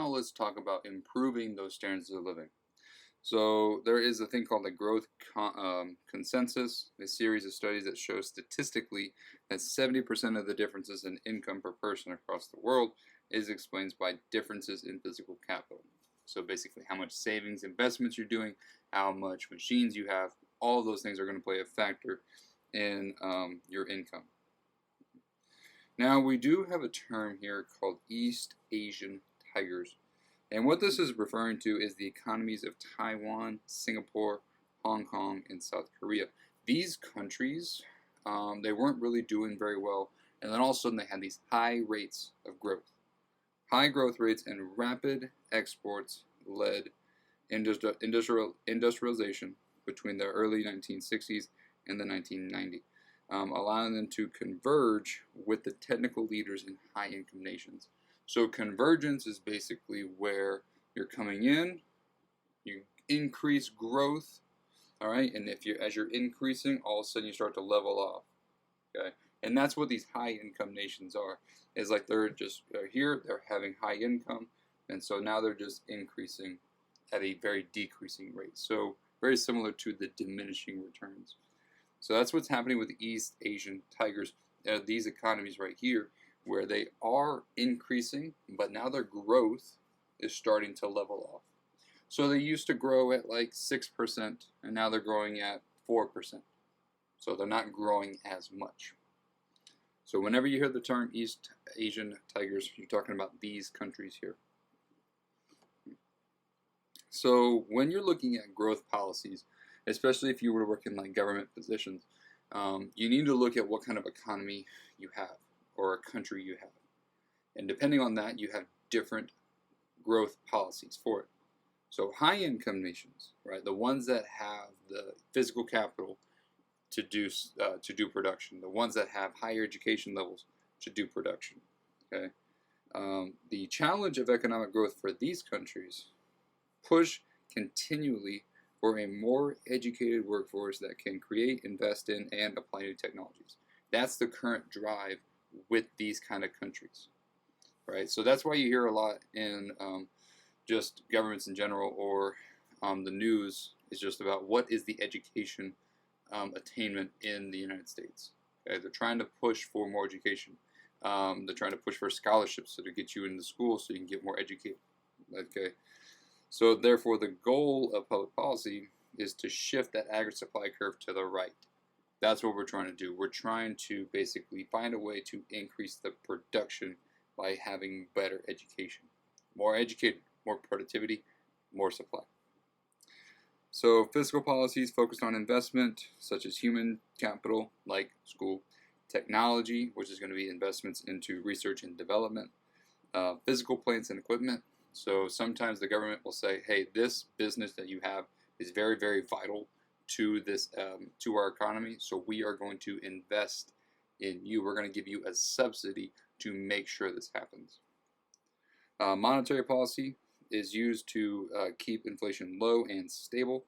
now let's talk about improving those standards of living. So there is a thing called the consensus, a series of studies that show statistically that 70% of the differences in income per person across the world is explained by differences in physical capital. So basically how much savings, investments you're doing, how much machines you have, all of those things are going to play a factor in your income. Now we do have a term here called East Asian tigers. And what this is referring to is the economies of Taiwan, Singapore, Hong Kong, and South Korea. These countries, they weren't really doing very well, and then all of a sudden they had these high rates of growth. High growth rates and rapid exports led industrialization between the early 1960s and the 1990s, allowing them to converge with the technical leaders in high-income nations. So convergence is basically where you're coming in, you increase growth, all right, and as you're increasing, all of a sudden you start to level off, okay, and that's what these high-income nations are. Is like they're here, they're having high income, and so now they're just increasing at a very decreasing rate. So very similar to the diminishing returns. So that's what's happening with East Asian tigers. These economies right here, where they are increasing, but now their growth is starting to level off. So they used to grow at like 6%, and now they're growing at 4%. So they're not growing as much. So whenever you hear the term East Asian tigers, you're talking about these countries here. So when you're looking at growth policies, especially if you were to work in like government positions, you need to look at what kind of economy you have or a country you have. And depending on that, you have different growth policies for it. So high income nations, right, the ones that have the physical capital to do production, the ones that have higher education levels to do production, okay? The challenge of economic growth for these countries push continually for a more educated workforce that can create, invest in, and apply new technologies. That's the current drive with these kind of countries, right? So that's why you hear a lot in just governments in general, or the news is just about what is the education attainment in the United States. Okay? They're trying to push for more education. They're trying to push for scholarships to get you into school so you can get more educated. Okay, so therefore the goal of public policy is to shift that aggregate supply curve to the right. That's what we're trying to do. We're trying to basically find a way to increase the production by having better education. More educated, more productivity, more supply. So fiscal policies focused on investment, such as human capital, like school, technology, which is going to be investments into research and development, physical plants and equipment. So sometimes the government will say, hey, this business that you have is very, very vital to this, to our economy, so we are going to invest in you. We're going to give you a subsidy to make sure this happens. Monetary policy is used to keep inflation low and stable,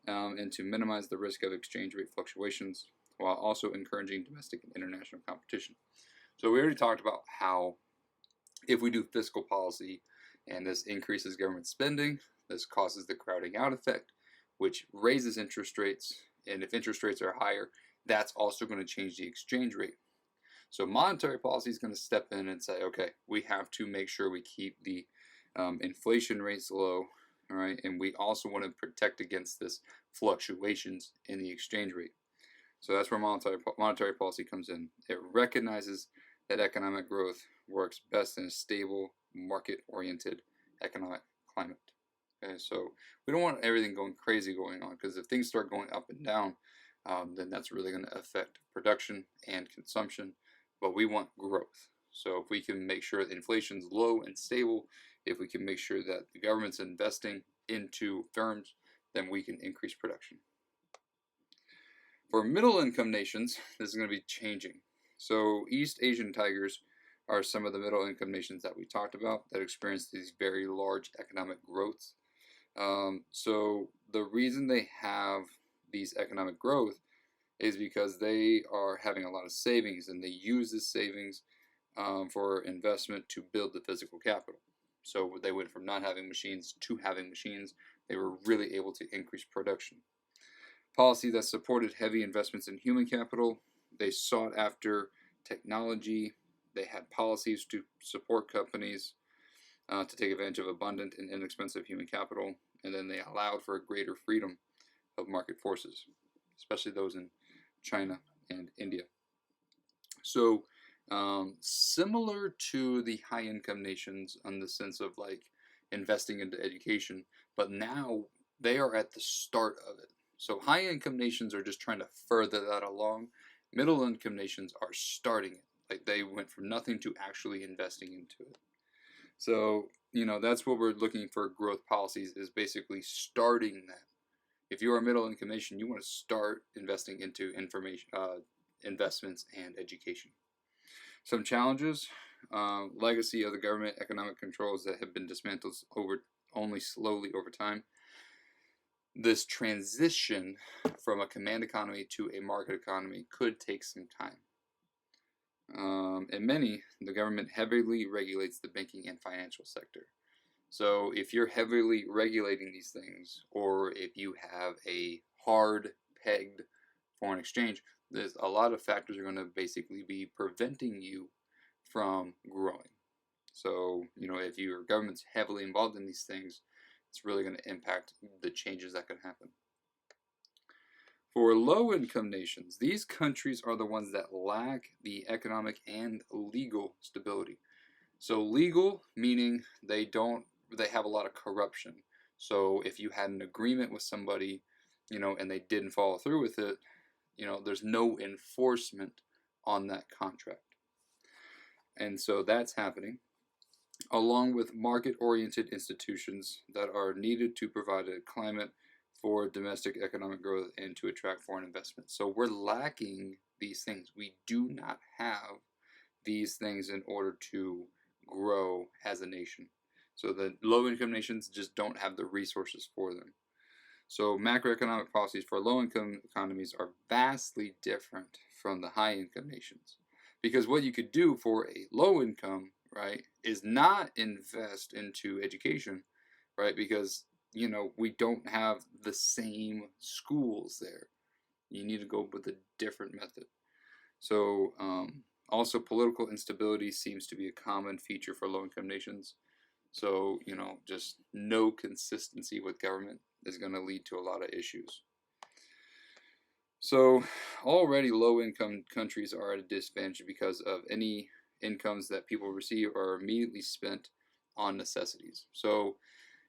and to minimize the risk of exchange rate fluctuations, while also encouraging domestic and international competition. So we already talked about how if we do fiscal policy and this increases government spending, this causes the crowding out effect, which raises interest rates, and if interest rates are higher, that's also going to change the exchange rate. So monetary policy is going to step in and say, okay, we have to make sure we keep the inflation rates low, all right, and we also want to protect against this fluctuations in the exchange rate. So that's where monetary policy comes in. It recognizes that economic growth works best in a stable, market-oriented economic climate. Okay, so we don't want everything going crazy going on, because if things start going up and down, then that's really going to affect production and consumption, but we want growth. So if we can make sure that inflation's low and stable, if we can make sure that the government's investing into firms, then we can increase production. For middle income nations, this is going to be changing. So East Asian tigers are some of the middle income nations that we talked about that experience these very large economic growths. So the reason they have these economic growth is because they are having a lot of savings, and they use this savings for investment to build the physical capital. So they went from not having machines to having machines. They were really able to increase production. Policy that supported heavy investments in human capital. They sought after technology. They had policies to support companies to take advantage of abundant and inexpensive human capital. And then they allowed for a greater freedom of market forces, especially those in China and India. So, similar to the high income nations in the sense of like investing into education, but now they are at the start of it. So, high income nations are just trying to further that along. Middle income nations are starting it. Like they went from nothing to actually investing into it. So, that's what we're looking for growth policies is basically starting that. If you are a middle income nation, you want to start investing into investments and education. Some challenges: legacy of the government economic controls that have been dismantled only slowly over time. This transition from a command economy to a market economy could take some time. In many, the government heavily regulates the banking and financial sector. So if you're heavily regulating these things, or if you have a hard-pegged foreign exchange, there's a lot of factors are going to basically be preventing you from growing. So, if your government's heavily involved in these things, it's really going to impact the changes that can happen. For low-income nations, these countries are the ones that lack the economic and legal stability. So legal meaning they have a lot of corruption. So if you had an agreement with somebody, and they didn't follow through with it, there's no enforcement on that contract. And so that's happening, along with market-oriented institutions that are needed to provide a climate for domestic economic growth and to attract foreign investment. So we're lacking these things. We do not have these things in order to grow as a nation. So the low-income nations just don't have the resources for them. So macroeconomic policies for low-income economies are vastly different from the high-income nations. Because what you could do for a low-income, right, is not invest into education, right, because, we don't have the same schools there. You need to go with a different method. So, also, political instability seems to be a common feature for low-income nations. So, just no consistency with government is going to lead to a lot of issues. So, already low-income countries are at a disadvantage because of any incomes that people receive are immediately spent on necessities. So,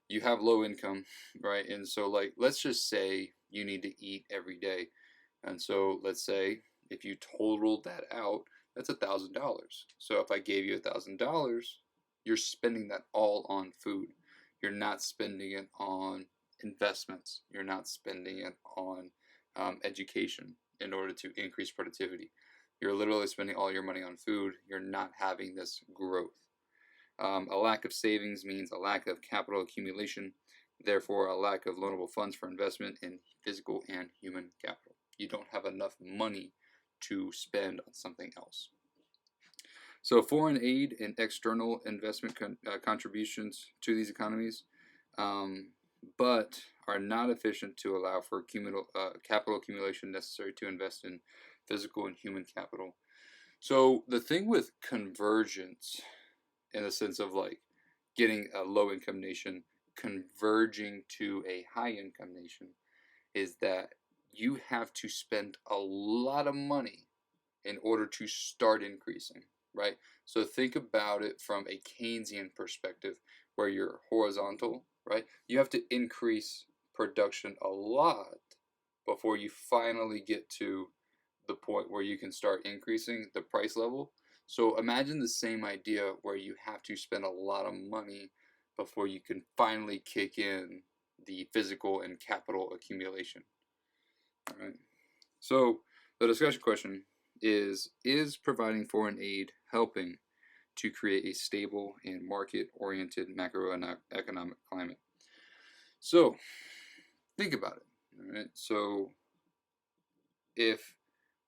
you have low income, right? And so, like, let's just say you need to eat every day. And so, let's say if you totaled that out, that's $1,000. So if I gave you $1,000, you're spending that all on food. You're not spending it on investments. You're not spending it on education in order to increase productivity. You're literally spending all your money on food. You're not having this growth. A lack of savings means a lack of capital accumulation, therefore a lack of loanable funds for investment in physical and human capital. You don't have enough money to spend on something else. So foreign aid and external investment contributions to these economies, but are not efficient to allow for capital accumulation necessary to invest in physical and human capital. So the thing with convergence, in the sense of like getting a low-income nation converging to a high-income nation, is that you have to spend a lot of money in order to start increasing, right? So think about it from a Keynesian perspective where you're horizontal, right? You have to increase production a lot before you finally get to the point where you can start increasing the price level. So imagine the same idea where you have to spend a lot of money before you can finally kick in the physical and capital accumulation. All right. So the discussion question is providing foreign aid helping to create a stable and market-oriented macroeconomic climate? So think about it. All right. So if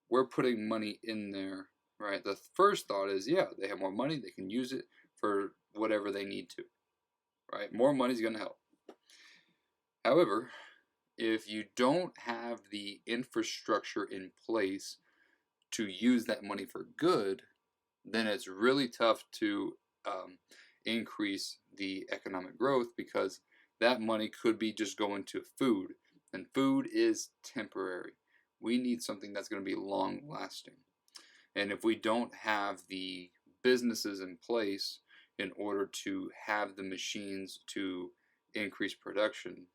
we're putting money in there, right, the first thought is, yeah, they have more money, they can use it for whatever they need to. right? More money is going to help. However, if you don't have the infrastructure in place to use that money for good, then it's really tough to increase the economic growth, because that money could be just going to food, and food is temporary. We need something that's going to be long lasting. And if we don't have the businesses in place in order to have the machines to increase production,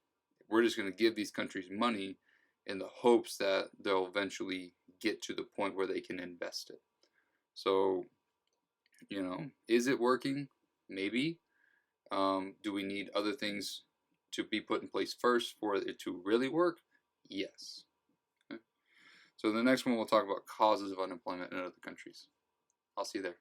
we're just going to give these countries money in the hopes that they'll eventually get to the point where they can invest it. So, is it working? Maybe. Do we need other things to be put in place first for it to really work? Yes. Okay. So the next one, we'll talk about causes of unemployment in other countries. I'll see you there.